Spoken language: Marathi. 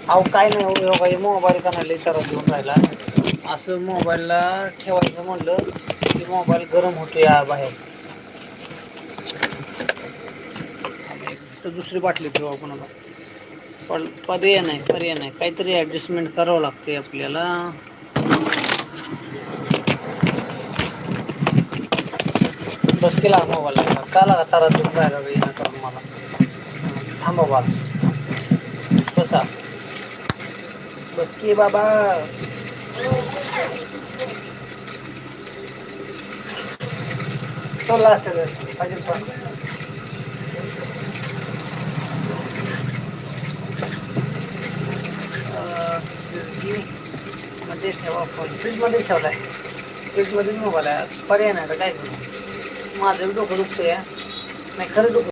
अहो काय नाही हो बाई मोबाईल कानाला इशारा देऊन राहिला असं मोबाईलला ठेवायचं म्हणलं की मोबाईल गरम होतो या बाहेर तर दुसरी बाटली ठेवा कोणाला पण पर्याय नाही काहीतरी ॲडजस्टमेंट करावं लागते आपल्याला बस केला मोबाईल काला का तारा दुख राहिला येणं करून मला थांबा बस बसा बस की बाबा चला असतं पाहिजे पण मध्ये ठेवा फोन फ्रीजमध्ये ठेवला आहे फ्रीजमध्येच मोबाईल आहे पर्याय नाही तर काय करू माझं डोकं दुखतं या नाही खरं डोकं